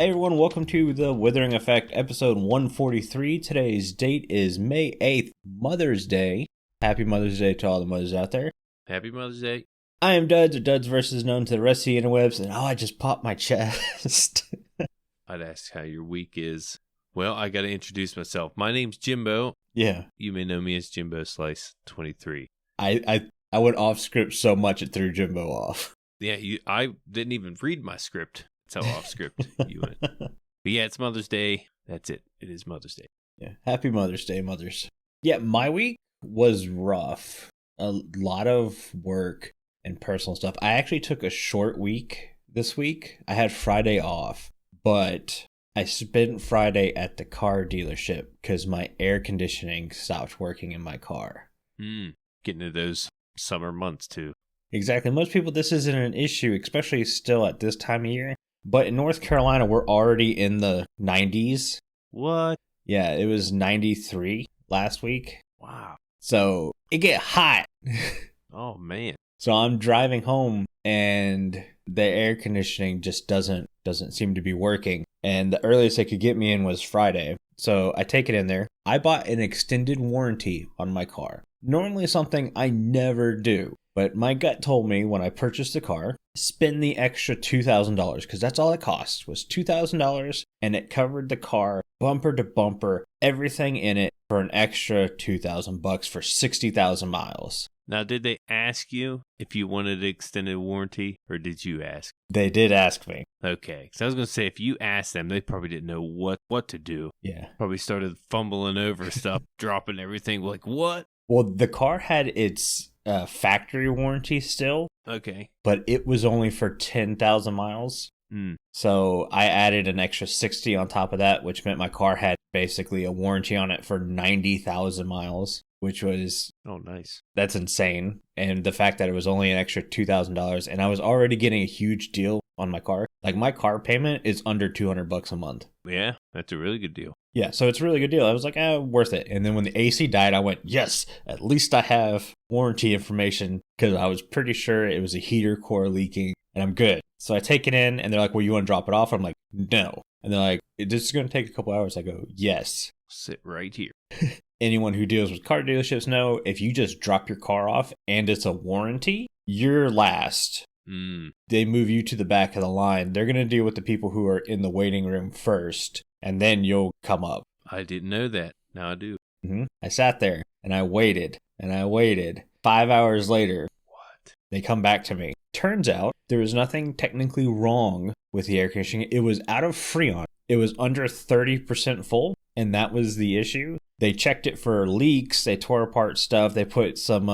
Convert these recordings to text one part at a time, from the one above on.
Hey everyone, welcome to the Withering Effect, episode 143. Today's date is May 8th, Mother's Day. Happy Mother's Day to all the mothers out there. Happy Mother's Day. I am Duds, or Duds versus known to the rest of the interwebs, and I just popped my chest. I'd ask how your week is. Well, I got to introduce myself. My name's Jimbo. Yeah. You may know me as Jimbo Slice 23. I went off script so much it threw Jimbo off. Yeah, I didn't even read my script. That's how off script you went. But yeah, it's Mother's Day. That's it. It is Mother's Day. Yeah. Happy Mother's Day, mothers. Yeah, my week was rough. A lot of work and personal stuff. I actually took a short week this week. I had Friday off, but I spent Friday at the car dealership because my air conditioning stopped working in my car. Getting to those summer months too. Exactly. Most people, this isn't an issue, especially still at this time of year. But in North Carolina, we're already in the 90s. What? Yeah, it was 93 last week. Wow. So it get hot. Oh, man. So I'm driving home and the air conditioning just doesn't seem to be working. And the earliest they could get me in was Friday. So I take it in there. I bought an extended warranty on my car. Normally something I never do. But my gut told me when I purchased the car, spend the extra $2,000 because that's all it cost was $2,000, and it covered the car bumper to bumper, everything in it for an extra $2,000 for 60,000 miles. Now, did they ask you if you wanted an extended warranty, or did you ask? They did ask me. Okay, because I was going to say, if you asked them, they probably didn't know what to do. Yeah. Probably started fumbling over stuff, dropping everything, like, what? Well, the car had its factory warranty still. Okay. But it was only for 10,000 miles. So I added an extra 60 on top of that, which meant my car had basically a warranty on it for 90,000 miles, which was... Oh, nice. That's insane. And the fact that it was only an extra $2,000, and I was already getting a huge deal on my car. Like, my car payment is under $200 a month. Yeah, that's a really good deal. Yeah, so it's a really good deal. I was like, worth it. And then when the AC died, I went, yes, at least I have warranty information, because I was pretty sure it was a heater core leaking, and I'm good. So I take it in, and they're like, well, you want to drop it off? I'm like, no. And they're like, this is going to take a couple hours. I go, yes. Sit right here. Anyone who deals with car dealerships know if you just drop your car off and it's a warranty, you're last. They move you to the back of the line. They're going to deal with the people who are in the waiting room first, and then you'll come up. I didn't know that. Now I do. I sat there, and I waited, and I waited. 5 hours later, what? They come back to me. Turns out there was nothing technically wrong with the air conditioning. It was out of Freon. It was under 30% full, and that was the issue. They checked it for leaks. They tore apart stuff. They put some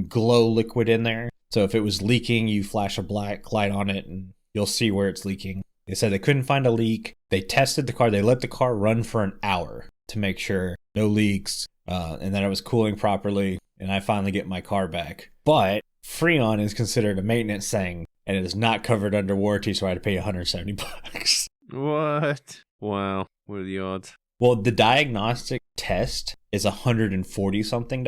glow liquid in there. So if it was leaking, you flash a black light on it and you'll see where it's leaking. They said they couldn't find a leak. They tested the car. They let the car run for an hour to make sure no leaks and that it was cooling properly. And I finally get my car back. But Freon is considered a maintenance thing and it is not covered under warranty, so I had to pay $170. What? Wow. What are the odds? Well, the diagnostic test is $140 something.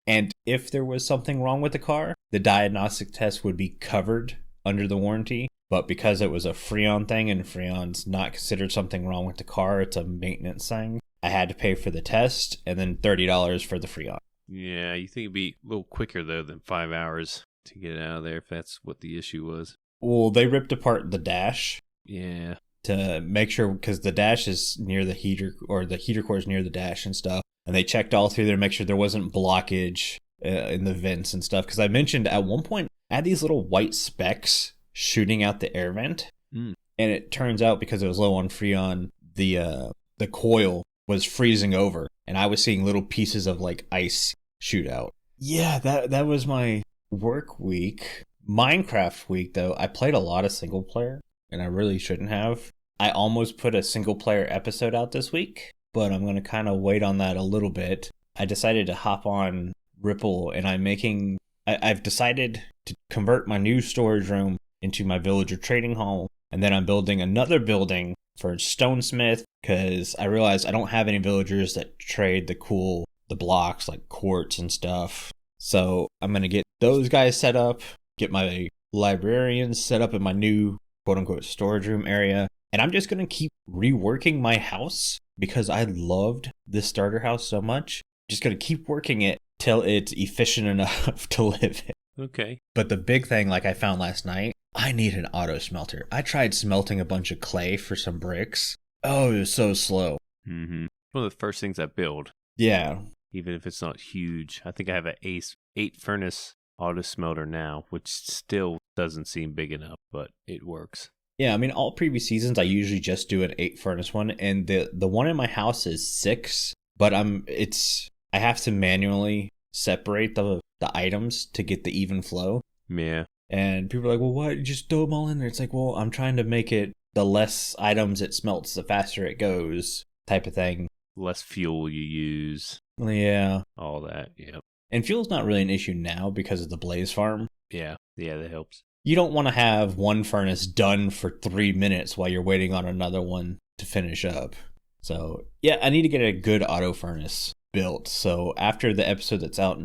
And if there was something wrong with the car, the diagnostic test would be covered under the warranty. But because it was a Freon thing and Freon's not considered something wrong with the car, it's a maintenance thing, I had to pay for the test and then $30 for the Freon. Yeah, you think it'd be a little quicker, though, than 5 hours to get it out of there if that's what the issue was. Well, they ripped apart the dash. Yeah. To make sure, because the dash is near the heater, or the heater core is near the dash and stuff. And they checked all through there to make sure there wasn't blockage in the vents and stuff. Because I mentioned at one point, I had these little white specks shooting out the air vent. And it turns out because it was low on Freon, the coil was freezing over. And I was seeing little pieces of like ice shoot out. Yeah, that was my work week. Minecraft week, though, I played a lot of single player. And I really shouldn't have. I almost put a single player episode out this week, but I'm going to kind of wait on that a little bit. I decided to hop on Ripple and I've decided to convert my new storage room into my villager trading hall. And then I'm building another building for Stonesmith because I realized I don't have any villagers that trade the blocks like quartz and stuff. So I'm going to get those guys set up, get my librarians set up in my new quote-unquote storage room area, And I'm just going to keep reworking my house because I loved this starter house so much. Just going to keep working it till it's efficient enough to live in. Okay. But the big thing, like I found last night, I need an auto smelter. I tried smelting a bunch of clay for some bricks. Oh, it was so slow. Mm-hmm. One of the first things I build. Yeah. Even if it's not huge. I think I have an 8-furnace auto smelter now, which still doesn't seem big enough, but it works. Yeah, I mean, all previous seasons, I usually just do an 8-furnace one, and the one in my house is 6, but I have to manually separate the items to get the even flow. Yeah. And people are like, well, what? You just throw them all in there. It's like, well, I'm trying to make it the less items it smelts, the faster it goes type of thing. Less fuel you use. Yeah. All that, yeah. And fuel's not really an issue now because of the blaze farm. Yeah, that helps. You don't want to have one furnace done for 3 minutes while you're waiting on another one to finish up. So, yeah, I need to get a good auto furnace built. So after the episode that's out,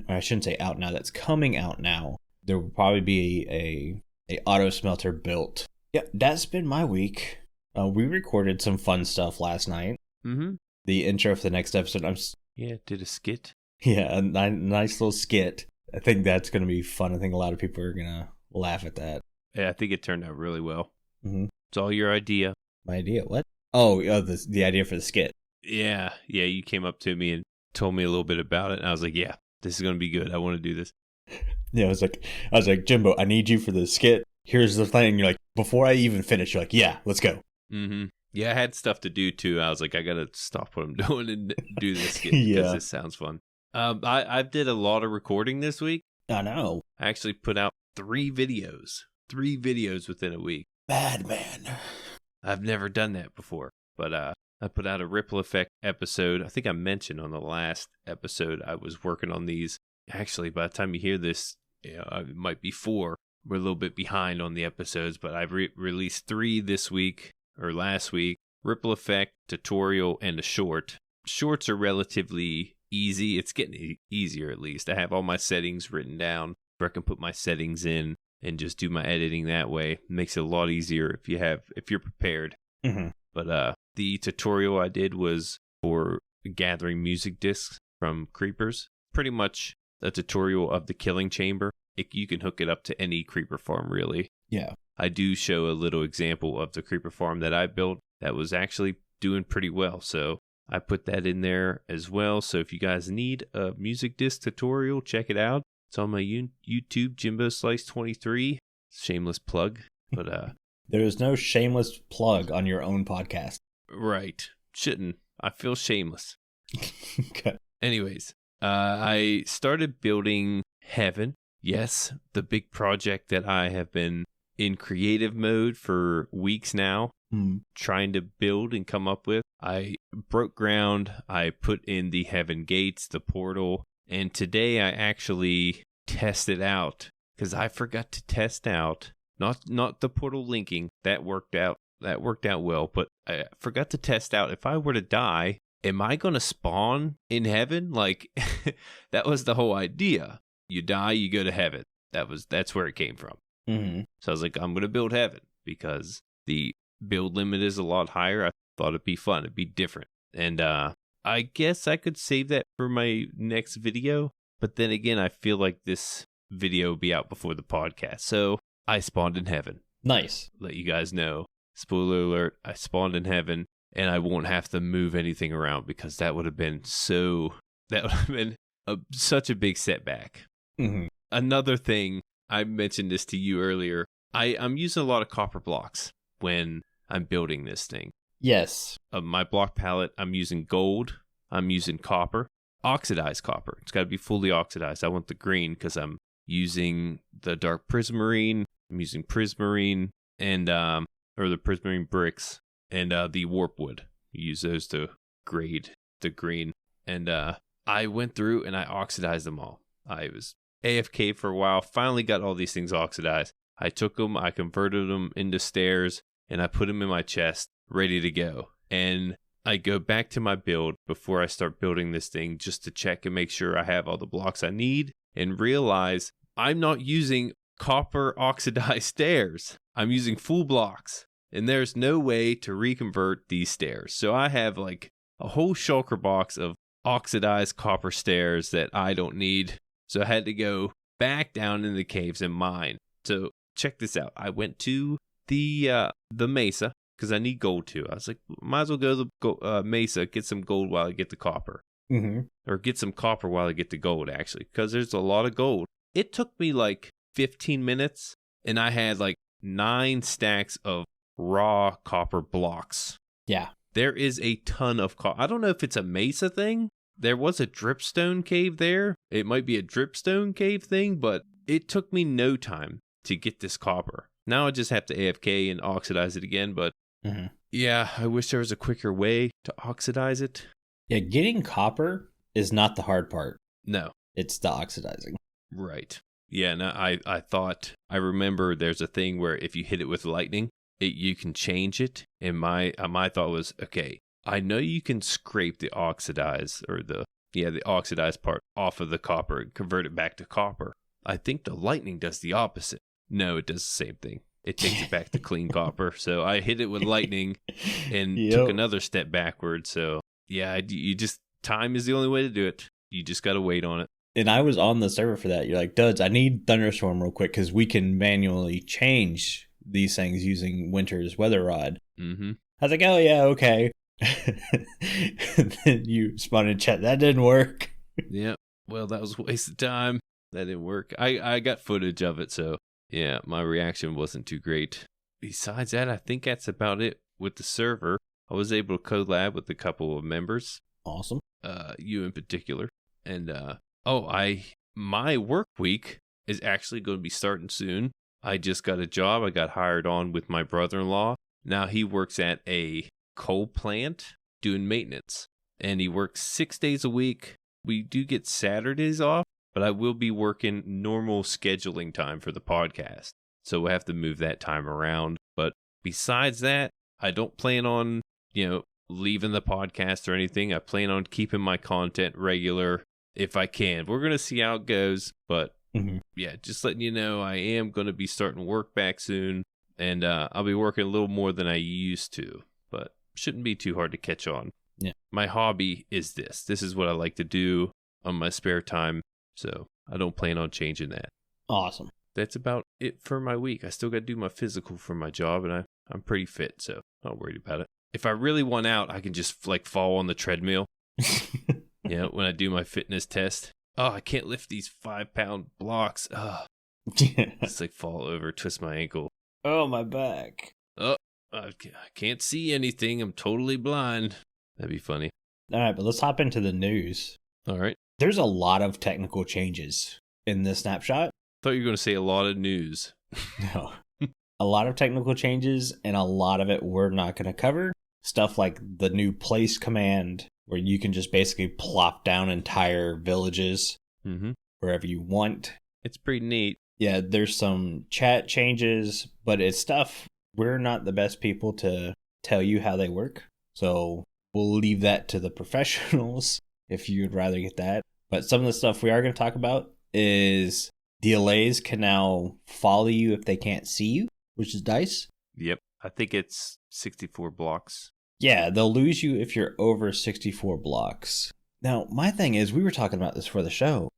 I shouldn't say out now, that's coming out now, there will probably be a auto smelter built. Yeah, that's been my week. We recorded some fun stuff last night. Mm-hmm. The intro for the next episode. Did a skit. Yeah, a nice little skit. I think that's going to be fun. I think a lot of people are going to laugh at that. Yeah, I think it turned out really well. Mm-hmm. It's all your idea. My idea? What? Oh, the idea for the skit. Yeah, you came up to me and told me a little bit about it, and I was like, yeah, this is going to be good. I want to do this. Yeah, I was like, Jimbo, I need you for the skit. Here's the thing. You're like, before I even finish, you're like, yeah, let's go. Mm-hmm. Yeah, I had stuff to do too. I was like, I got to stop what I'm doing and do this skit Yeah. because this sounds fun. I did a lot of recording this week. I know. I actually put out 3 videos. 3 videos within a week. Bad man. I've never done that before, but I put out a Ripple Effect episode. I think I mentioned on the last episode I was working on these. Actually, by the time you hear this, it might be 4. We're a little bit behind on the episodes, but I've released 3 this week or last week. Ripple Effect, tutorial, and a short. Shorts are relatively easy. It's getting easier at least. I have all my settings written down where I can put my settings in and just do my editing that way. It makes it a lot easier if you're prepared. Mm-hmm. But the tutorial I did was for gathering music discs from creepers. Pretty much a tutorial of the killing chamber. You can hook it up to any creeper farm, really. Yeah. I do show a little example of the creeper farm that I built that was actually doing pretty well. So I put that in there as well. So if you guys need a music disc tutorial, check it out. It's on my YouTube, Jimbo Slice 23. Shameless plug. But there is no shameless plug on your own podcast. Right. Shouldn't. I feel shameless. Okay. Anyways, I started building Heaven. Yes, the big project that I have been in creative mode for weeks now, trying to build and come up with. I broke ground. I put in the Heaven gates, the portal, and today I actually tested out because I forgot to test out not the portal linking. That worked out well, but I forgot to test out if I were to die, am I going to spawn in Heaven? Like that was the whole idea. You die, you go to Heaven. That's where it came from. Mm-hmm. So I was like, I'm going to build Heaven because the build limit is a lot higher. I thought it'd be fun. It'd be different. And I guess I could save that for my next video. But then again, I feel like this video will be out before the podcast. So I spawned in Heaven. Nice. Let you guys know. Spoiler alert, I spawned in Heaven and I won't have to move anything around because that would have been such a big setback. Mm-hmm. Another thing, I mentioned this to you earlier. I'm using a lot of copper blocks when I'm building this thing. Yes. My block palette, I'm using gold. I'm using copper. Oxidized copper. It's got to be fully oxidized. I want the green because I'm using the dark prismarine. I'm using prismarine and or the prismarine bricks and the warp wood. You use those to grade the green. And I went through and I oxidized them all. I was AFK for a while. Finally got all these things oxidized. I took them, I converted them into stairs, and I put them in my chest, ready to go. And I go back to my build before I start building this thing just to check and make sure I have all the blocks I need and realize I'm not using copper oxidized stairs. I'm using full blocks. and there's no way to reconvert these stairs. So I have like a whole shulker box of oxidized copper stairs that I don't need. So I had to go back down in the caves and mine. So check this out. I went to the mesa because I need gold too. I was like, might as well go to the mesa, get some gold while I get the copper. Mm-hmm. Or get some copper while I get the gold, actually, because there's a lot of gold. It took me like 15 minutes, and I had like 9 stacks of raw copper blocks. Yeah. There is a ton of copper. I don't know if it's a mesa thing. There was a dripstone cave there. It might be a dripstone cave thing, but it took me no time to get this copper. Now I just have to AFK and oxidize it again, but yeah, I wish there was a quicker way to oxidize it. Yeah, getting copper is not the hard part. No. It's the oxidizing. Right. Yeah, no, I remember there's a thing where if you hit it with lightning, you can change it. And my thought was, okay, I know you can scrape the oxidized or the oxidized part off of the copper and convert it back to copper. I think the lightning does the opposite. No, it does the same thing. It takes it back to clean copper. So I hit it with lightning and took another step backward. So yeah, time is the only way to do it. You just got to wait on it. And I was on the server for that. You're like, Duds, I need Thunderstorm real quick because we can manually change these things using Winter's Weather Rod. Mm-hmm. I was like, oh yeah, okay. And then you spawned in chat. That didn't work. Yeah. Well, that was a waste of time. That didn't work. I got footage of it, so yeah, my reaction wasn't too great. Besides that, I think that's about it with the server. I was able to collab with a couple of members. Awesome. You in particular. And my work week is actually going to be starting soon. I just got a job. I got hired on with my brother-in-law. Now he works at a coal plant doing maintenance. And he works 6 days a week. We do get Saturdays off, but I will be working normal scheduling time for the podcast. So we'll have to move that time around. But besides that, I don't plan on, leaving the podcast or anything. I plan on keeping my content regular if I can. We're going to see how it goes. But yeah, just letting you know, I am going to be starting work back soon. And I'll be working a little more than I used to. But shouldn't be too hard to catch on. Yeah. My hobby is this. This is what I like to do on my spare time. So I don't plan on changing that. Awesome. That's about it for my week. I still got to do my physical for my job, and I'm pretty fit, so not worried about it. If I really want out, I can just fall on the treadmill. When I do my fitness test. Oh, I can't lift these 5-pound blocks. It's like fall over, twist my ankle. Oh, my back. Oh, I can't see anything. I'm totally blind. That'd be funny. All right, but let's hop into the news. All right. There's a lot of technical changes in this snapshot. Thought you were going to say a lot of news. No. A lot of technical changes, and a lot of it we're not going to cover. Stuff like the new place command, where you can just basically plop down entire villages wherever you want. It's pretty neat. Yeah, there's some chat changes, but it's stuff we're not the best people to tell you how they work. So we'll leave that to the professionals if you'd rather get that. But some of the stuff we are going to talk about is the Allays can now follow you if they can't see you, which is nice. Yep. I think it's 64 blocks. Yeah, they'll lose you if you're over 64 blocks. Now, my thing is, we were talking about this for the show.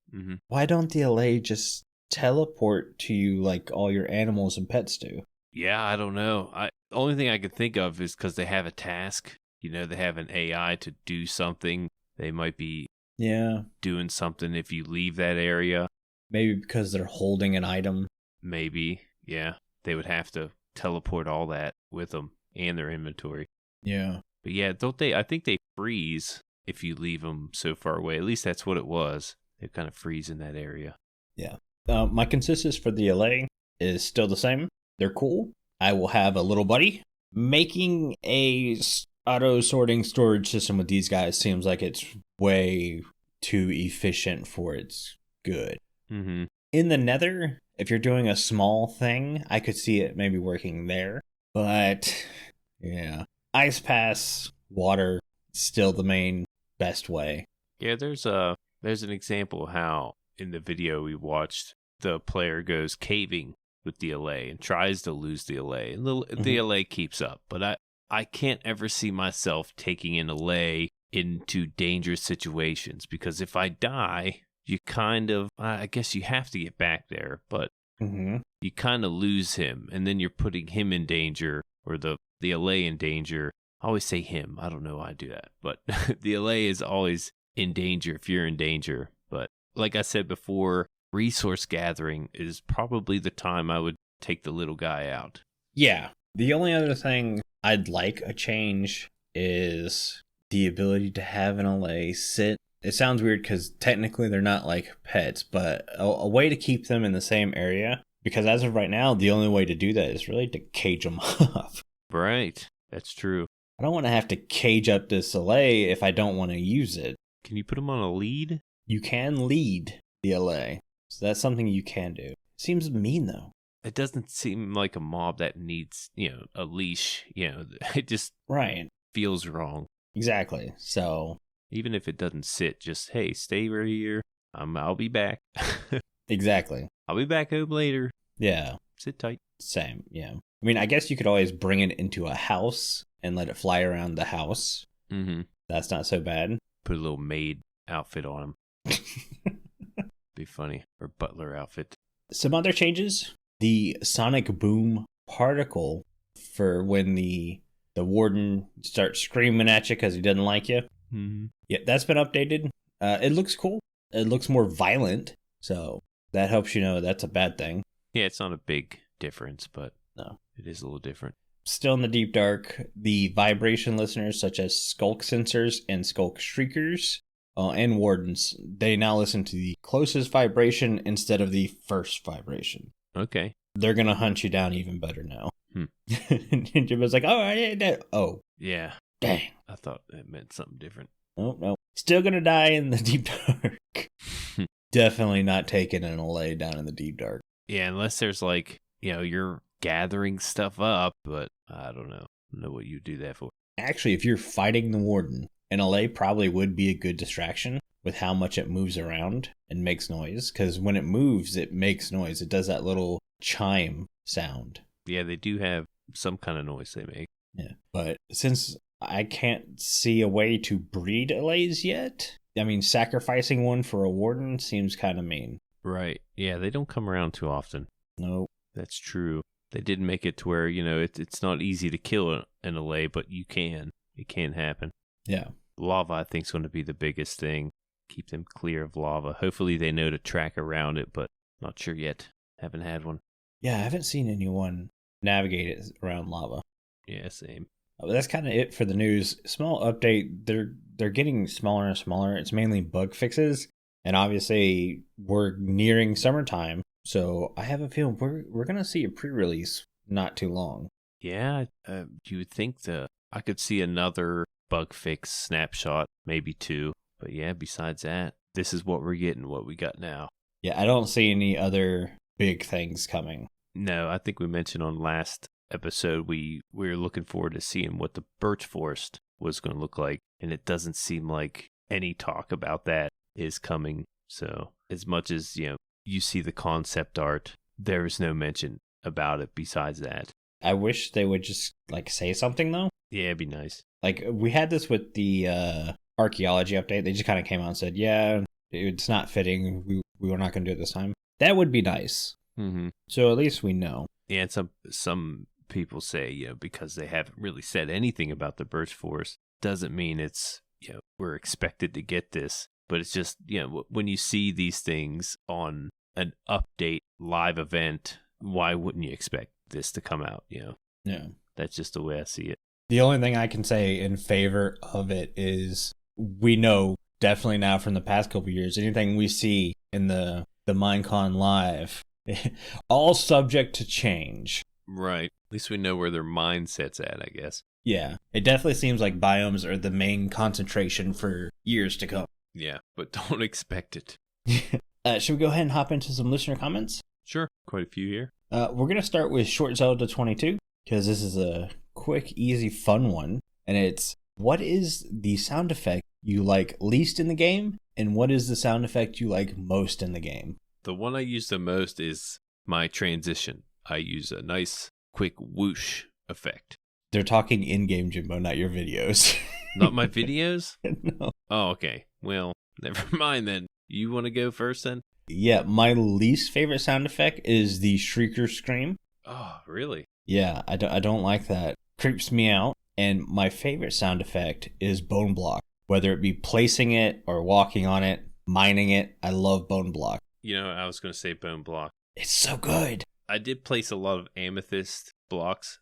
Why don't the Allay just teleport to you like all your animals and pets do? Yeah, I don't know. The only thing I can think of is because they have a task. They have an AI to do something. They might be doing something if you leave that area. Maybe because they're holding an item. Maybe, yeah. They would have to teleport all that with them and their inventory. Yeah. But yeah, I think they freeze if you leave them so far away. At least that's what it was. They kind of freeze in that area. Yeah. My consensus for the Allay is still the same. They're cool. I will have a little buddy. Making a auto-sorting storage system with these guys seems like it's way too efficient for its good. In the Nether, if you're doing a small thing, I could see it maybe working there. But, yeah. Ice Pass, water, still the main best way. Yeah, there's an example how in the video we watched, the player goes caving with the Allay and tries to lose the Allay. And the Allay keeps up. But I can't ever see myself taking an Allay into dangerous situations, because if I die, you kind of, I guess you have to get back there, but you kind of lose him, and then you're putting him in danger, or the Allay in danger. I always say him. I don't know why I do that, but the Allay is always in danger if you're in danger. But like I said before, resource gathering is probably the time I would take the little guy out. Yeah. The only other thing I'd like a change is the ability to have an Allay sit. It sounds weird because technically they're not like pets, but a way to keep them in the same area. Because as of right now, the only way to do that is really to cage them up. Right. That's true. I don't want to have to cage up this Allay if I don't want to use it. Can you put them on a lead? You can lead the Allay. So that's something you can do. Seems mean though. It doesn't seem like a mob that needs, a leash. It just feels wrong. Exactly. So even if it doesn't sit, just, hey, stay right here. I'll be back. Exactly. I'll be back home later. Yeah. Sit tight. Same. Yeah. I mean, I guess you could always bring it into a house and let it fly around the house. Mm-hmm. That's not so bad. Put a little maid outfit on him. Be funny. Or butler outfit. Some other changes. The sonic boom particle for when the warden starts screaming at you because he doesn't like you. Mm-hmm. Yeah, that's been updated. It looks cool. It looks more violent. So that helps you know that's a bad thing. Yeah, it's not a big difference, but no, it is a little different. Still in the deep dark, the vibration listeners such as Sculk Sensors and Sculk Shriekers and Wardens, they now listen to the closest vibration instead of the first vibration. Okay. They're going to hunt you down even better now. And Jimbo's like, oh. Yeah. Dang. I thought it meant something different. No. Still going to die in the deep dark. Definitely not taking an Allay down in the deep dark. Yeah, unless there's like, you're gathering stuff up, but I don't know. I don't know what you do that for. Actually, if you're fighting the warden, an Allay probably would be a good distraction with how much it moves around and makes noise. Because when it moves, it makes noise. It does that little chime sound. Yeah, they do have some kind of noise they make. Yeah, but since I can't see a way to breed Allays yet, I mean, sacrificing one for a warden seems kind of mean. Right. Yeah, they don't come around too often. No. That's true. They did make it to where, it's not easy to kill an Allay, but you can. It can happen. Yeah. Lava, I think, is going to be the biggest thing. Keep them clear of lava. Hopefully they know to track around it, but not sure yet. Haven't had one. Yeah, I haven't seen anyone navigate it around lava. Yeah, same. But that's kind of it for the news. Small update. They're getting smaller and smaller. It's mainly bug fixes. And obviously, we're nearing summertime. So I have a feeling we're going to see a pre-release not too long. Yeah, you would think I could see another bug fix snapshot, maybe two. But yeah, besides that, this is what we're getting, what we got now. Yeah, I don't see any other big things coming. No, I think we mentioned on last episode we were looking forward to seeing what the birch forest was going to look like. And it doesn't seem like any talk about that is coming. So as much as, you see the concept art, there is no mention about it besides that. I wish they would just say something though. Yeah, it'd be nice. We had this with the archaeology update. They just kind of came out and said, yeah, it's not fitting. We were not going to do it this time. That would be nice. Mm-hmm. So at least we know. Yeah, and some people say, because they haven't really said anything about the birch forest, doesn't mean it's, we're expected to get this. But it's just, when you see these things on an update live event, why wouldn't you expect this to come out? Yeah. That's just the way I see it. The only thing I can say in favor of it is we know definitely now from the past couple of years, anything we see in the Minecon live, all subject to change. Right. At least we know where their mindset's at, I guess. Yeah. It definitely seems like biomes are the main concentration for years to come. Yeah, but don't expect it. Should we go ahead and hop into some listener comments? Sure. Quite a few here. We're going to start with Short Zelda 22 because this is a quick, easy, fun one. And it's, what is the sound effect you like least in the game? And what is the sound effect you like most in the game? The one I use the most is my transition. I use a nice quick whoosh effect. They're talking in-game, Jimbo, not your videos. Not my videos? No. Oh, okay. Well, never mind then. You want to go first then? Yeah, my least favorite sound effect is the Shrieker scream. Oh, really? Yeah, I don't like that. Creeps me out. And my favorite sound effect is bone block. Whether it be placing it or walking on it, mining it, I love bone block. You know, I was going to say bone block. It's so good. I did place a lot of amethyst blocks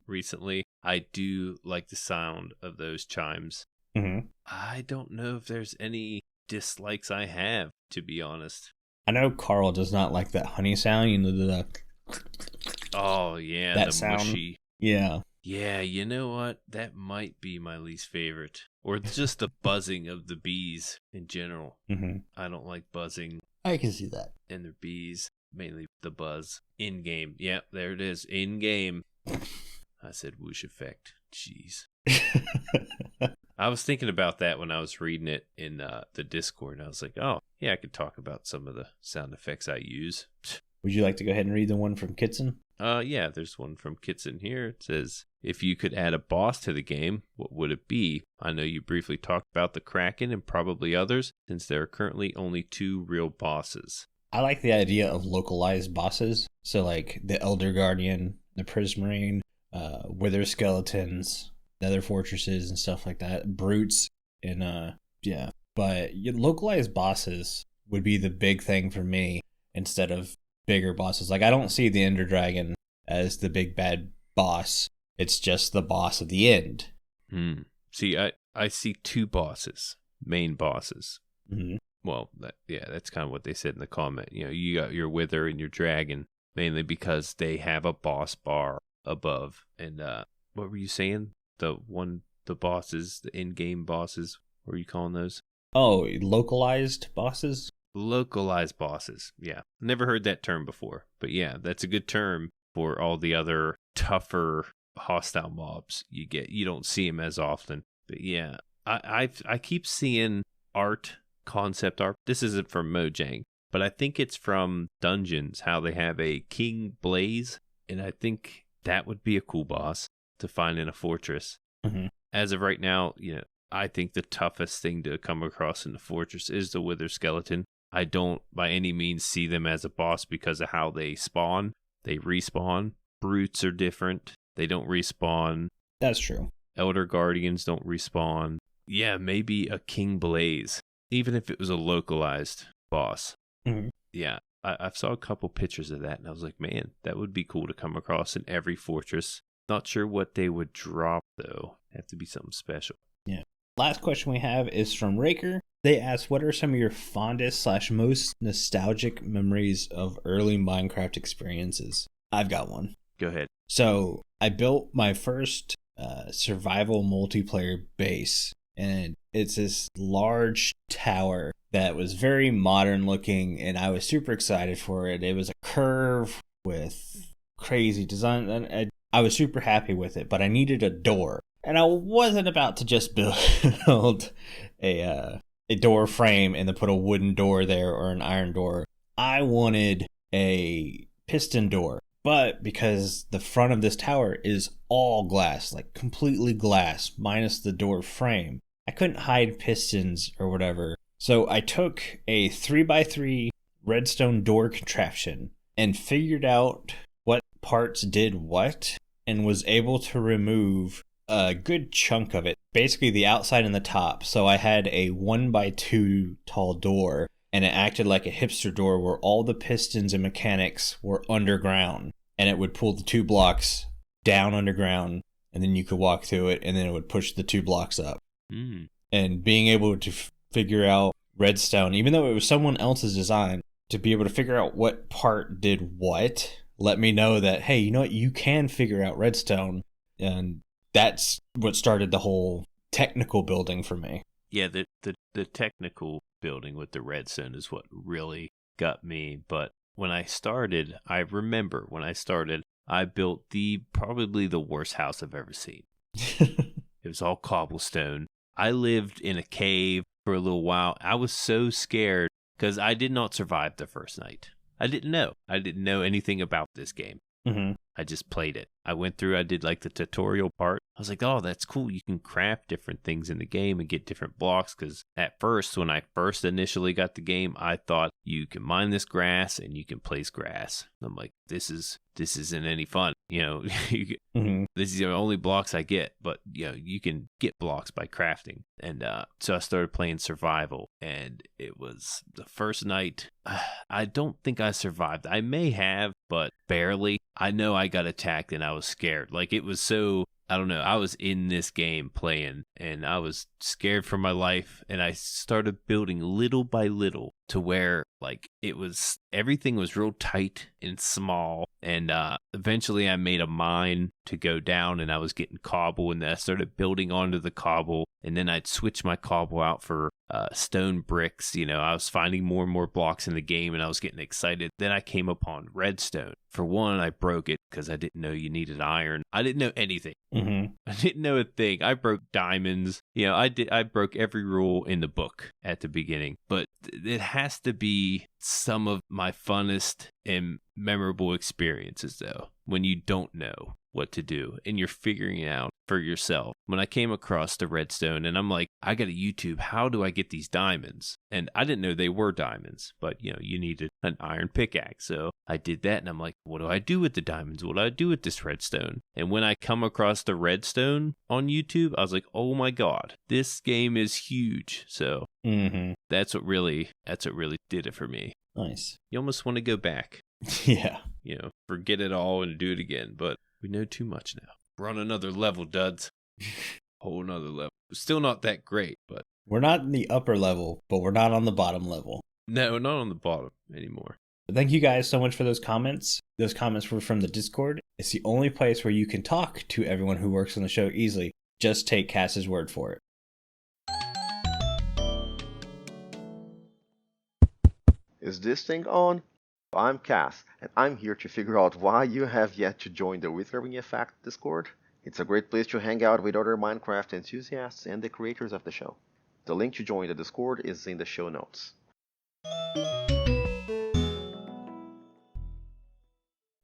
recently. I do like the sound of those chimes. I don't know if there's any dislikes I have, to be honest. I know Carl does not like that honey sound. You know, the oh, yeah, that the sound. mushy. Yeah. Yeah, you know what? That might be my least favorite. Or just the buzzing of the bees in general. I don't like buzzing. I can see that. And the bees, mainly the buzz. In-game. Yeah, there it is. In-game. I said whoosh effect. Jeez. I was thinking about that when I was reading it in the Discord. And I was like, oh, yeah, I could talk about some of the sound effects I use. Would you like to go ahead and read the one from Kitzen? Yeah, there's one from Kitzen here. It says, if you could add a boss to the game, what would it be? I know you briefly talked about the Kraken and probably others, since there are currently only 2 real bosses. I like the idea of localized bosses. So like the Elder Guardian, the Prismarine, Wither Skeletons, Nether Fortresses and stuff like that. Brutes and yeah. But localized bosses would be the big thing for me instead of bigger bosses. Like I don't see the Ender Dragon as the big bad boss. It's just the boss of the end. See, I see 2 bosses, main bosses. Well, that's kind of what they said in the comment. You know, you got your Wither and your Dragon, mainly because they have a boss bar above. And what were you saying? The bosses, the in-game bosses, what were you calling those? Oh, localized bosses? Localized bosses, yeah. Never heard that term before. But yeah, that's a good term for all the other tougher hostile mobs you get. You don't see them as often. But yeah, I keep seeing concept art. This isn't from Mojang, but I think it's from Dungeons, how they have a King Blaze. And I think that would be a cool boss to find in a fortress. As of right now, you know, I think the toughest thing to come across in the fortress is the Wither Skeleton. I don't by any means see them as a boss because of how they spawn. They respawn. Brutes are different. They don't respawn. That's true. Elder Guardians don't respawn. Yeah, maybe a King Blaze, even if it was a localized boss. Yeah, I saw a couple pictures of that, and I was like, man, that would be cool to come across in every fortress. Not sure what they would drop, though. Have to be something special. Yeah. Last question we have is from Raker. They ask, what are some of your fondest / most nostalgic memories of early Minecraft experiences? I've got one. Go ahead. So I built my first survival multiplayer base, and it's this large tower that was very modern looking, and I was super excited for it. It was a curve with crazy design, and I was super happy with it, but I needed a door. And I wasn't about to just build a door frame and then put a wooden door there or an iron door. I wanted a piston door. But because the front of this tower is all glass, like completely glass, minus the door frame, I couldn't hide pistons or whatever. So I took a 3x3 redstone door contraption and figured out what parts did what and was able to remove a good chunk of it. Basically the outside and the top. So I had a 1x2 tall door, and it acted like a hipster door where all the pistons and mechanics were underground, and it would pull the 2 blocks down underground, and then you could walk through it, and then it would push the 2 blocks up. And being able to figure out redstone, even though it was someone else's design, to be able to figure out what part did what, let me know that, hey, you know what, you can figure out redstone. And that's what started the whole technical building for me. Yeah, the technical building with the redstone is what really got me. But when I started, I remember when I started, I built probably the worst house I've ever seen. It was all cobblestone. I lived in a cave for a little while. I was so scared because I did not survive the first night. I didn't know. I didn't know anything about this game. Mm-hmm. I just played it. I went through, I did like the tutorial part. I was like, oh, that's cool. You can craft different things in the game and get different blocks. Because at first, when I first initially got the game, I thought you can mine this grass and you can place grass. I'm like, this isn't any fun. You know, this is the only blocks I get. But, you know, you can get blocks by crafting. And so I started playing survival. And it was the first night. I don't think I survived. I may have, but barely. I know I got attacked and I was scared. Like, it was so, I don't know. I was in this game playing and I was scared for my life. And I started building little by little to where, like, everything was real tight and small. And eventually I made a mine to go down and I was getting cobble. And then I started building onto the cobble. And then I'd switch my cobble out for stone bricks. You know, I was finding more and more blocks in the game and I was getting excited. Then I came upon redstone. For one, I broke it because I didn't know you needed iron. I didn't know anything. Mm-hmm. I didn't know a thing. I broke diamonds. You know, I broke every rule in the book at the beginning. But it has to be some of my funnest and memorable experiences, though, when you don't know what to do and you're figuring it out for yourself. When I came across the redstone and I'm like, I got a YouTube, how do I get these diamonds? And I didn't know they were diamonds, but you know, you needed an iron pickaxe. So I did that and I'm like, what do I do with the diamonds? What do I do with this redstone? And when I come across the redstone on YouTube, I was like, oh my God, this game is huge. So that's what really did it for me. Nice. You almost want to go back. Yeah. You know, forget it all and do it again. But we know too much now. We're on another level, duds. Whole another level. Still not that great, but... We're not in the upper level, but we're not on the bottom level. No, not on the bottom anymore. Thank you guys so much for those comments. Those comments were from the Discord. It's the only place where you can talk to everyone who works on the show easily. Just take Cass's word for it. Is this thing on? I'm Cass, and I'm here to figure out why you have yet to join the Withering Effect Discord. It's a great place to hang out with other Minecraft enthusiasts and the creators of the show. The link to join the Discord is in the show notes.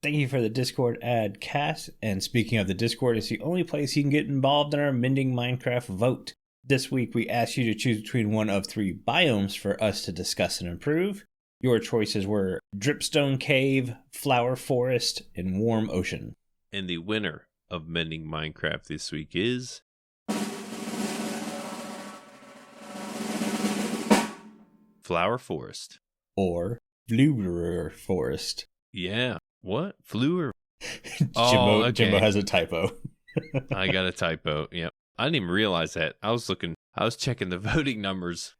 Thank you for the Discord ad, Cass. And speaking of the Discord, it's the only place you can get involved in our Mending Minecraft vote. This week, we asked you to choose between one of 3 biomes for us to discuss and improve. Your choices were Dripstone Cave, Flower Forest, and Warm Ocean. And the winner of Mending Minecraft this week is... Flower Forest. Or Flower Forest. Yeah. What? Flower? Jimbo, okay. Jimbo has a typo. I got a typo. Yep. I didn't even realize that. I was checking the voting numbers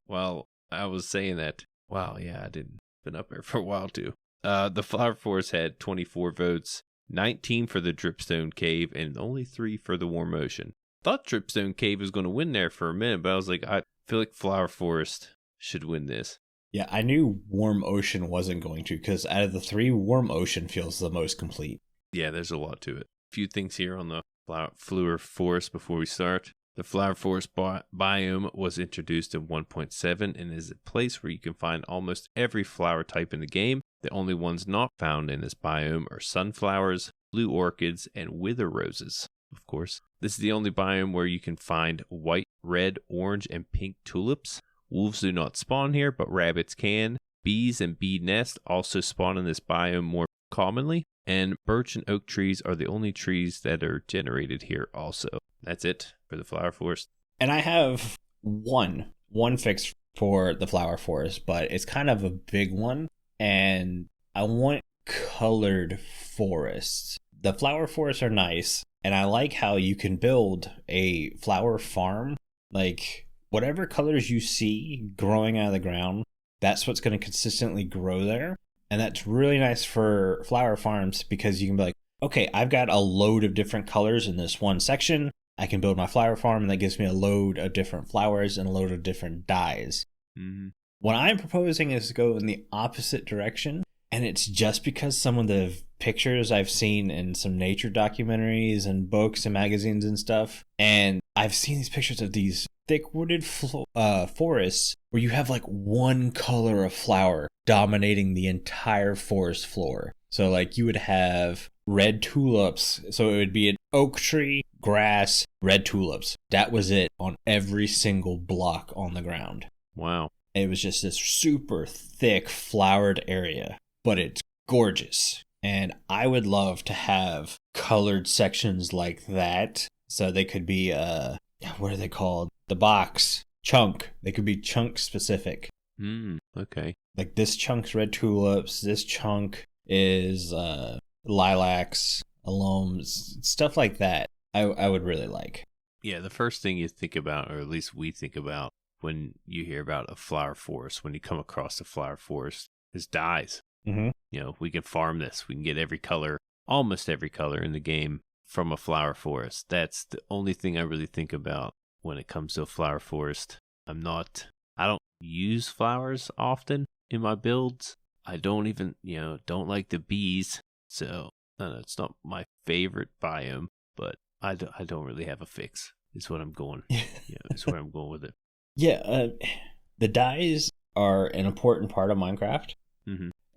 while I was saying that. Wow, yeah, I didn't been up there for a while too. The Flower Forest had 24 votes, 19 for the Dripstone Cave, and only 3 for the Warm Ocean. Thought Dripstone Cave was going to win there for a minute, but I was like, I feel like Flower Forest should win this. Yeah, I knew Warm Ocean wasn't going to, because out of the 3, Warm Ocean feels the most complete. Yeah, there's a lot to it. A few things here on the Flower Forest before we start. The Flower Forest biome was introduced in 1.7 and is a place where you can find almost every flower type in the game. The only ones not found in this biome are sunflowers, blue orchids, and wither roses, of course. This is the only biome where you can find white, red, orange, and pink tulips. Wolves do not spawn here, but rabbits can. Bees and bee nests also spawn in this biome more commonly. And birch and oak trees are the only trees that are generated here also. That's it for the Flower Forest. And I have one fix for the Flower Forest, but it's kind of a big one. And I want colored forests. The Flower Forests are nice. And I like how you can build a flower farm. Like, whatever colors you see growing out of the ground, that's what's going to consistently grow there. And that's really nice for flower farms because you can be like, okay, I've got a load of different colors in this one section. I can build my flower farm and that gives me a load of different flowers and a load of different dyes. Mm-hmm. What I'm proposing is to go in the opposite direction. And it's just because some of the pictures I've seen in some nature documentaries and books and magazines and stuff. And I've seen these pictures of these thick wooded forests where you have like one color of flower dominating the entire forest floor. So like you would have red tulips. So it would be an oak tree, grass, red tulips. That was it on every single block on the ground. Wow. It was just this super thick flowered area, but it's gorgeous. And I would love to have colored sections like that. So they could be, what are they called? The box, chunk. They could be chunk specific. Okay. Like this chunk's red tulips. This chunk is lilacs, alums, stuff like that. I would really like. Yeah, the first thing you think about, or at least we think about when you hear about a flower forest, when you come across a flower forest, is dyes. Mm-hmm. You know, we can farm this. We can get every color, almost every color in the game from a flower forest. That's the only thing I really think about when it comes to a flower forest. I don't use flowers often in my builds. I don't even, don't like the bees. So it's not my favorite biome, but I don't really have a fix. Is what I'm going. Is where I'm going with it. Yeah, the dyes are an important part of Minecraft,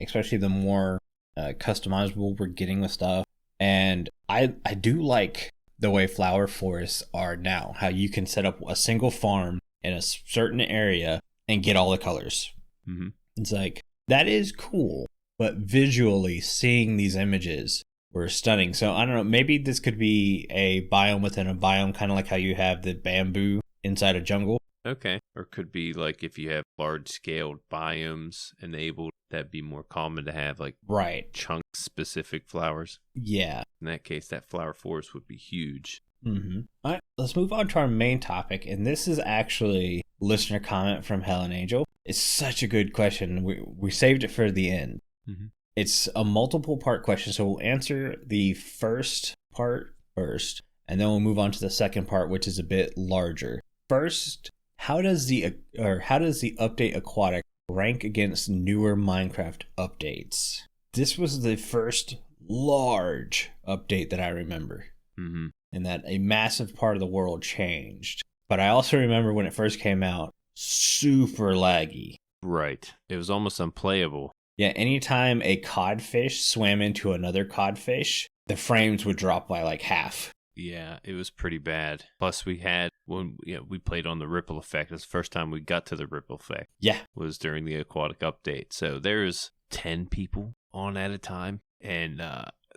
especially the more customizable we're getting with stuff. And I do like the way flower forests are now, how you can set up a single farm in a certain area and get all the colors. Mm-hmm. It's like, that is cool, but visually seeing these images were stunning. So I don't know, maybe this could be a biome within a biome, kind of like how you have the bamboo inside a jungle. Okay. Or could be like if you have large-scaled biomes enabled, that'd be more common to have like chunk-specific flowers. Yeah. In that case, that flower forest would be huge. Mm-hmm. All right, let's move on to our main topic. And this is actually listener comment from HelenAngel. It's such a good question. We saved it for the end. Mm-hmm. It's a multiple part question. So we'll answer the first part first, and then we'll move on to the second part, which is a bit larger. First, how does the update Aquatic rank against newer Minecraft updates? This was the first large update that I remember, and that a massive part of the world changed. But I also remember when it first came out, super laggy. Right. It was almost unplayable. Yeah, anytime a codfish swam into another codfish, the frames would drop by like half. Yeah, it was pretty bad. Plus, we played on the Ripple Effect. It was the first time we got to the Ripple Effect. Yeah. Was during the Aquatic update. So there's 10 people on at a time, and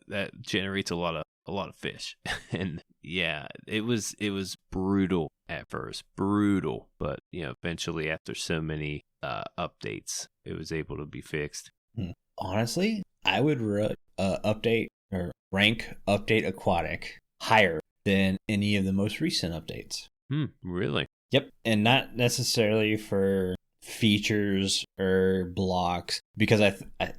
that generates a lot of fish. And yeah, it was brutal at first, brutal. But eventually, after so many updates, it was able to be fixed. Honestly, I would rank update Aquatic higher than any of the most recent updates. Really? Yep, and not necessarily for features or blocks, because I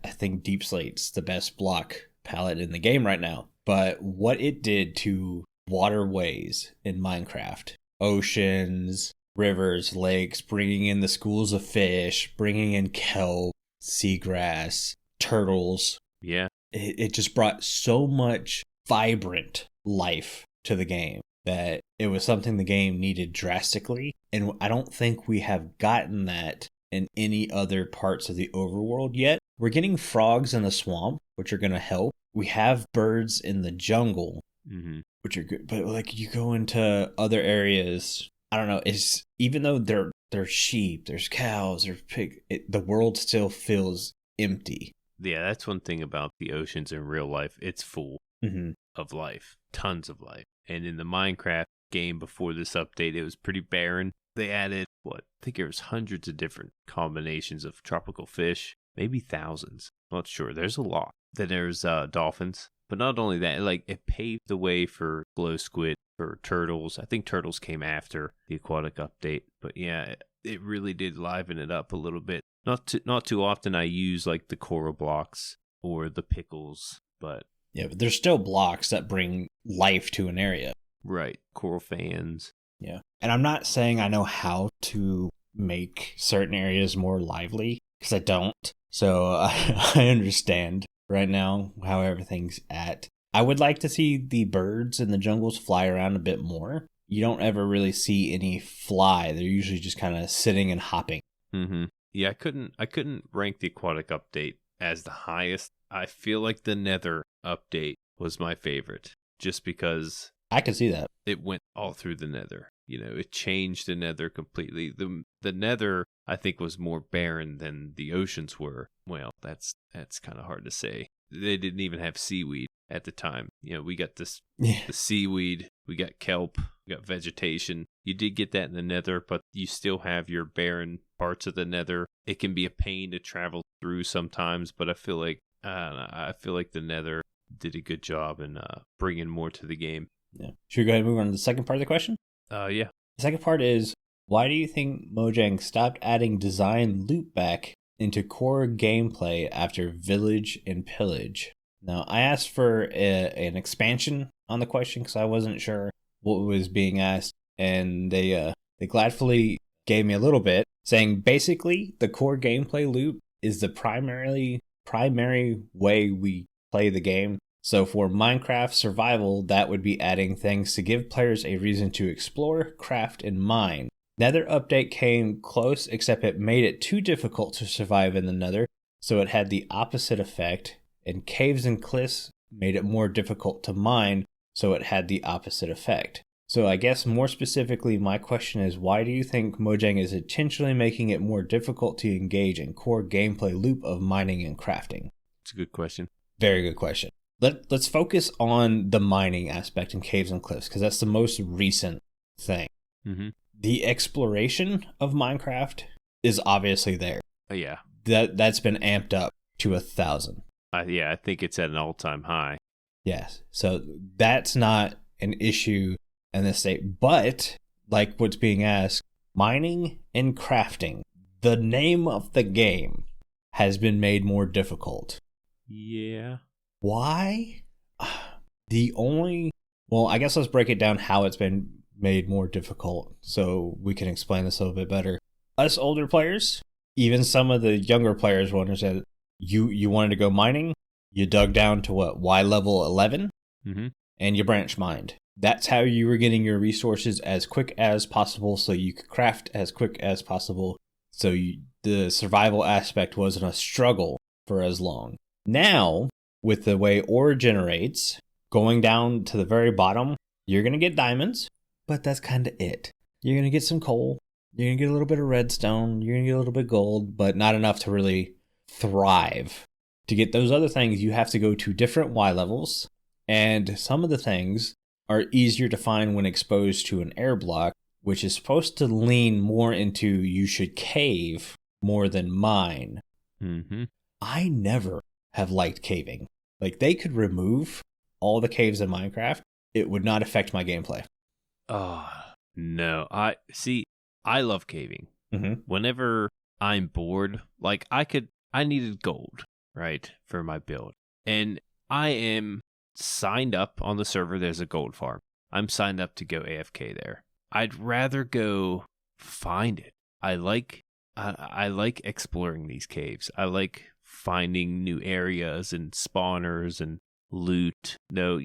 think Deep Slate's the best block palette in the game right now. But what it did to waterways in Minecraft, oceans, rivers, lakes, bringing in the schools of fish, bringing in kelp, seagrass, turtles. Yeah. It just brought so much vibrant life to the game that it was something the game needed drastically. And I don't think we have gotten that in any other parts of the overworld yet. We're getting frogs in the swamp, which are going to help. We have birds in the jungle, which are good. But like you go into other areas, I don't know. It's even though there's sheep, there's cows, there's pig, the world still feels empty. Yeah, that's one thing about the oceans in real life. It's full of life, tons of life. And in the Minecraft game before this update, it was pretty barren. They added, I think there was hundreds of different combinations of tropical fish, maybe thousands. Not sure. There's a lot. Then there's dolphins. But not only that, it paved the way for glow squid, for turtles. I think turtles came after the Aquatic update. But yeah, it really did liven it up a little bit. Not too often I use the coral blocks or the pickles, but yeah, but there's still blocks that bring life to an area. Right, coral fans. Yeah, and I'm not saying I know how to make certain areas more lively, because I don't. So I understand right now how everything's at. I would like to see the birds in the jungles fly around a bit more. you don't ever really see any fly. They're usually just kind of sitting and hopping. Mm-hmm. Yeah, I couldn't rank the Aquatic update as the highest. I feel like the Nether update was my favorite, just because I can see that. it went all through the Nether. You know, it changed the Nether completely. The Nether, I think, was more barren than the oceans were. Well, that's kind of hard to say. They didn't even have seaweed at the time. You know, we got the seaweed, we got kelp, we got vegetation. You did get that in the Nether, but you still have your barren parts of the Nether. It can be a pain to travel through sometimes, but I feel like the Nether did a good job in bringing more to the game. Yeah. Should we go ahead and move on to the second part of the question? Yeah. The second part is, why do you think Mojang stopped adding design loopback into core gameplay after Village and Pillage? Now, I asked for an expansion on the question because I wasn't sure what was being asked, and they gladly gave me a little bit, saying basically the core gameplay loop is the primary way we play the game. So for Minecraft survival, that would be adding things to give players a reason to explore, craft, and mine. Nether update came close, except it made it too difficult to survive in the Nether, so it had the opposite effect, and Caves and Cliffs made it more difficult to mine, so it had the opposite effect. So I guess more specifically, my question is, why do you think Mojang is intentionally making it more difficult to engage in core gameplay loop of mining and crafting? It's a good question. Very good question. Let's focus on the mining aspect in Caves and Cliffs, because that's the most recent thing. Mm-hmm. The exploration of Minecraft is obviously there. Yeah. That's been amped up to 1,000. Yeah, I think it's at an all-time high. Yes. So that's not an issue in this state. But, like what's being asked, mining and crafting, the name of the game, has been made more difficult. Yeah. Why? Well, I guess let's break it down how it's been made more difficult so we can explain this a little bit better. Us older players, even some of the younger players will understand that you wanted to go mining, you dug down to Y level 11, mm-hmm. and you branch mined. That's how you were getting your resources as quick as possible so you could craft as quick as possible. So the survival aspect wasn't a struggle for as long. Now, with the way ore generates, going down to the very bottom, you're going to get diamonds, but that's kind of it. You're going to get some coal, you're going to get a little bit of redstone, you're going to get a little bit of gold, but not enough to really thrive. To get those other things, you have to go to different Y levels, and some of the things are easier to find when exposed to an air block, which is supposed to lean more into you should cave more than mine. Mm-hmm. I never have liked caving. Like, they could remove all the caves in Minecraft, it would not affect my gameplay. Oh, no. I love caving. Mm-hmm. Whenever I'm bored, like I needed gold, right, for my build. And I am signed up on the server. There's a gold farm. I'm signed up to go AFK there. I'd rather go find it. I like exploring these caves. I like finding new areas and spawners and loot. No,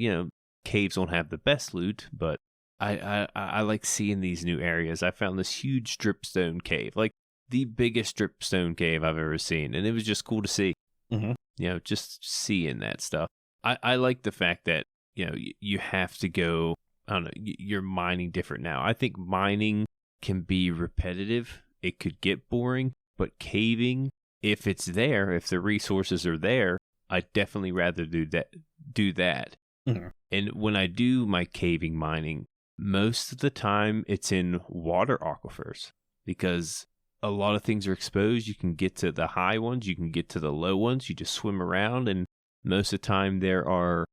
caves don't have the best loot, but I like seeing these new areas. I found this huge dripstone cave, like the biggest dripstone cave I've ever seen, and it was just cool to see. Mm-hmm. Just seeing that stuff. I like the fact that you have to go. I don't know. You're mining different now. I think mining can be repetitive. It could get boring, but caving, if it's there, if the resources are there, I'd definitely rather do that. Mm-hmm. And when I do my caving mining, most of the time it's in water aquifers because a lot of things are exposed. You can get to the high ones, you can get to the low ones, you just swim around, and most of the time there are,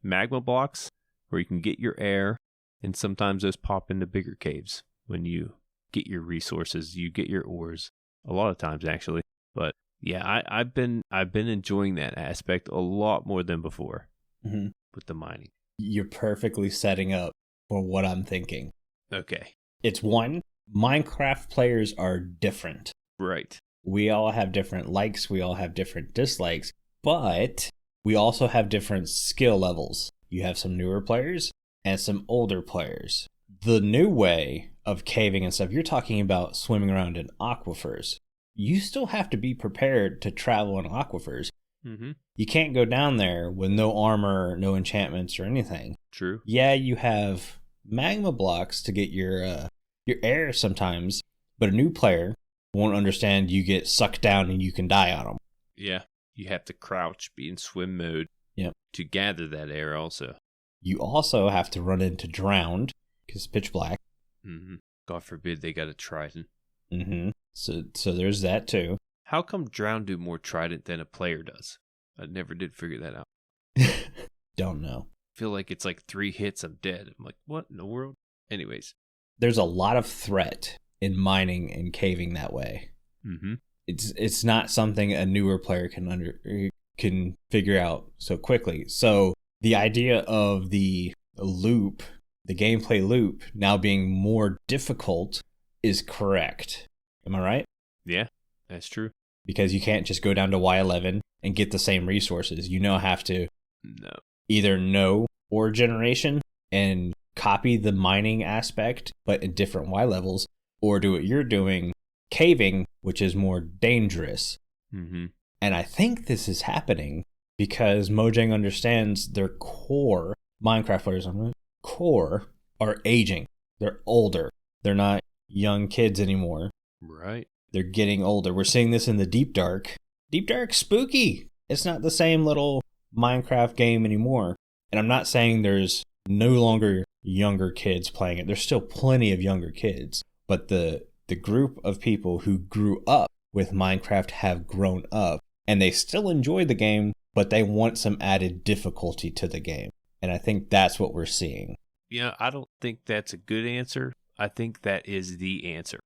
magma blocks where you can get your air, and sometimes those pop into bigger caves when you get your resources, you get your ores, a lot of times actually. But yeah, I've been enjoying that aspect a lot more than before. Mm-hmm. With the mining. You're perfectly setting up for what I'm thinking. Okay. It's one, Minecraft players are different. Right. We all have different likes, we all have different dislikes, but we also have different skill levels. You have some newer players and some older players. The new way of caving and stuff, you're talking about swimming around in aquifers. You still have to be prepared to travel in aquifers. Mm-hmm. You can't go down there with no armor, no enchantments or anything. True. Yeah, you have magma blocks to get your air sometimes, but a new player won't understand you get sucked down and you can die on them. Yeah. You have to crouch, be in swim mode Yep. to gather that air also. You also have to run into drowned because it's pitch black. Mm-hmm. God forbid they got a trident. Mm-hmm. So there's that too. How come drowned do more trident than a player does? I never did figure that out. Don't know. I feel like it's like 3 hits, I'm dead. I'm like, what in the world? Anyways. There's a lot of threat in mining and caving that way. Mm-hmm. It's not something a newer player can figure out so quickly. So the idea of the loop, the gameplay loop, now being more difficult is correct. Am I right? Yeah, that's true. Because you can't just go down to Y11 and get the same resources. You now have to either know ore generation and copy the mining aspect, but in different Y levels, or do what you're doing, caving, which is more dangerous. Mm-hmm. And I think this is happening because Mojang understands their core Minecraft players are aging. They're older. They're not young kids anymore. Right. They're getting older. We're seeing this in the Deep Dark. Deep Dark's spooky. It's not the same little Minecraft game anymore. And I'm not saying there's no longer younger kids playing it. There's still plenty of younger kids. But the group of people who grew up with Minecraft have grown up. And they still enjoy the game, but they want some added difficulty to the game. And I think that's what we're seeing. Yeah, I don't think that's a good answer. I think that is the answer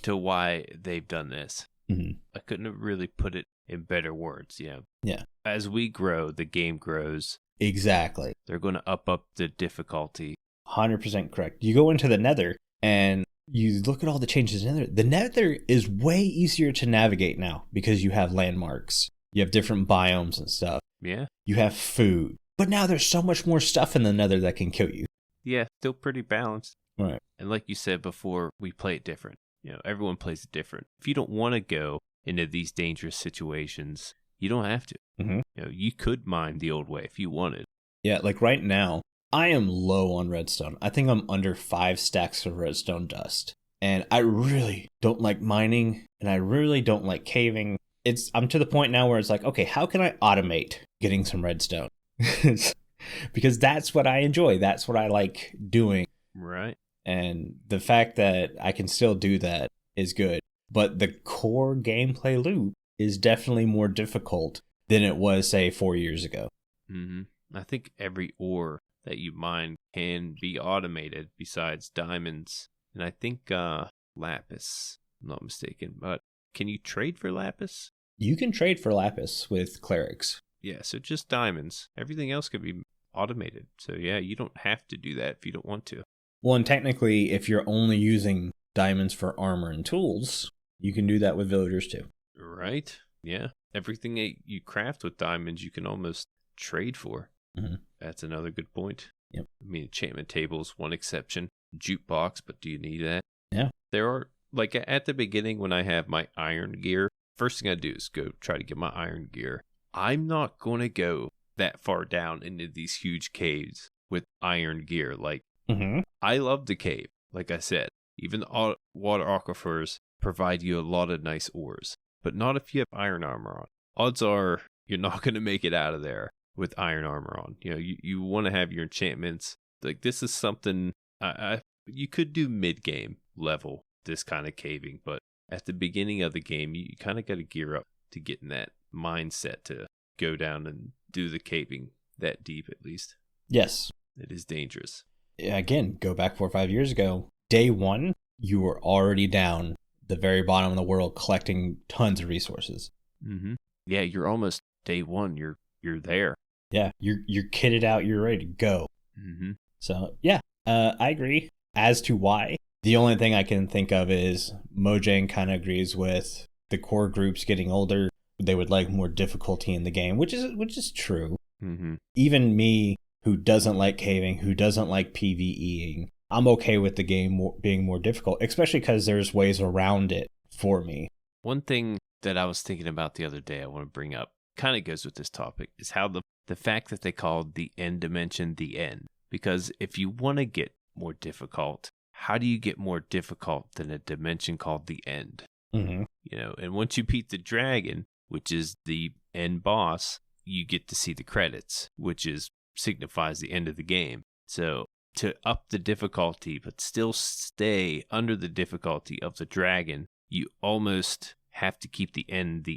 to why they've done this. Mm-hmm. I couldn't have really put it in better words. Yeah. Yeah. As we grow, the game grows. Exactly. They're going to up the difficulty. 100% correct. You go into the Nether and you look at all the changes in the Nether. The Nether is way easier to navigate now because you have landmarks. You have different biomes and stuff. Yeah. You have food. But now there's so much more stuff in the Nether that can kill you. Yeah, still pretty balanced. Right. And like you said before, we play it different. You know, everyone plays it different. If you don't want to go into these dangerous situations, you don't have to. Mm-hmm. You know, you could mine the old way if you wanted. Yeah, like right now, I am low on redstone. I think I'm under 5 stacks of redstone dust. And I really don't like mining, and I really don't like caving. I'm to the point now where it's like, okay, how can I automate getting some redstone? Because that's what I enjoy. That's what I like doing. Right. And the fact that I can still do that is good. But the core gameplay loop is definitely more difficult than it was, say, 4 years ago. Mm-hmm. I think every ore that you mine can be automated besides diamonds. And I think lapis, I'm not mistaken. But can you trade for lapis? You can trade for lapis with clerics. Yeah, so just diamonds. Everything else could be automated. So yeah, you don't have to do that if you don't want to. Well, and technically, if you're only using diamonds for armor and tools, you can do that with villagers too. Right? Yeah. Everything that you craft with diamonds, you can almost trade for. Mm-hmm. That's another good point. Yep. I mean, enchantment tables, one exception. Jukebox, but do you need that? Yeah. There are, like at the beginning when I have my iron gear, first thing I do is go try to get my iron gear. I'm not going to go that far down into these huge caves with iron gear. Like, Mm-hmm. I love the cave. Like I said, even the water aquifers provide you a lot of nice ores, but not if you have iron armor on. Odds are you're not going to make it out of there with iron armor on. You know, you want to have your enchantments. Like, this is something you could do mid-game level, this kind of caving, but at the beginning of the game, you kind of got to gear up to get in that mindset to go down and do the caving that deep, at least. Yes. It is dangerous. Again, go back 4 or 5 years ago. Day one, you were already down the very bottom of the world collecting tons of resources. Mm-hmm. Yeah, you're almost day one. You're there. Yeah, you're kitted out. You're ready to go. Mm-hmm. So yeah, I agree. As to why, the only thing I can think of is Mojang kind of agrees with the core groups getting older. They would like more difficulty in the game, which is true. Mm-hmm. Even me, who doesn't like caving, who doesn't like PvEing, I'm okay with the game being more difficult, especially because there's ways around it for me. One thing that I was thinking about the other day I want to bring up, kind of goes with this topic, is how the fact that they called the end dimension the end. Because if you want to get more difficult, how do you get more difficult than a dimension called the end? Mm-hmm. You know, and once you beat the dragon, which is the end boss, you get to see the credits, which signifies the end of the game. So to up the difficulty, but still stay under the difficulty of the dragon, you almost have to keep the end,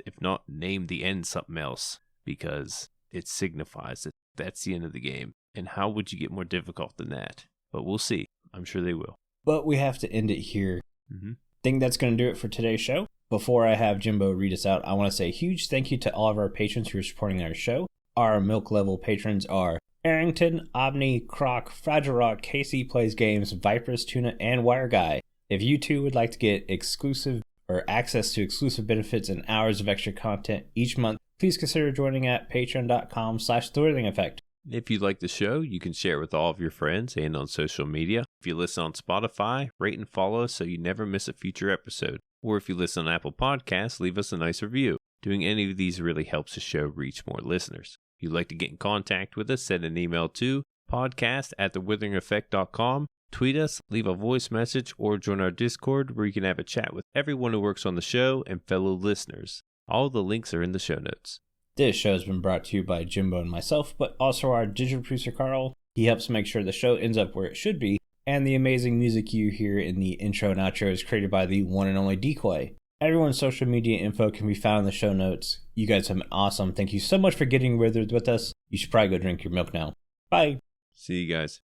if not name the end something else, because it signifies that that's the end of the game. And how would you get more difficult than that? But we'll see. I'm sure they will. But we have to end it here. Mm-hmm. Think that's going to do it for today's show. Before I have Jimbo read us out, I want to say a huge thank you to all of our patrons who are supporting our show. Our milk level patrons are Arrington, Omni, Croc, Fragile Rock, Casey Plays Games, Vipers, Tuna, and Wire Guy. If you too would like to get exclusive or access to exclusive benefits and hours of extra content each month, please consider joining at patreon.com/Withering Effect. If you like the show, you can share it with all of your friends and on social media. If you listen on Spotify, rate and follow us so you never miss a future episode. Or if you listen on Apple Podcasts, leave us a nice review. Doing any of these really helps the show reach more listeners. If you'd like to get in contact with us, send an email to podcast@thewitheringeffect.com. Tweet us, leave a voice message, or join our Discord where you can have a chat with everyone who works on the show and fellow listeners. All the links are in the show notes. This show has been brought to you by Jimbo and myself, but also our digital producer, Carl. He helps make sure the show ends up where it should be, and the amazing music you hear in the intro and outro is created by the one and only Decoy. Everyone's social media info can be found in the show notes. You guys have been awesome. Thank you so much for getting withered with us. You should probably go drink your milk now. Bye. See you guys.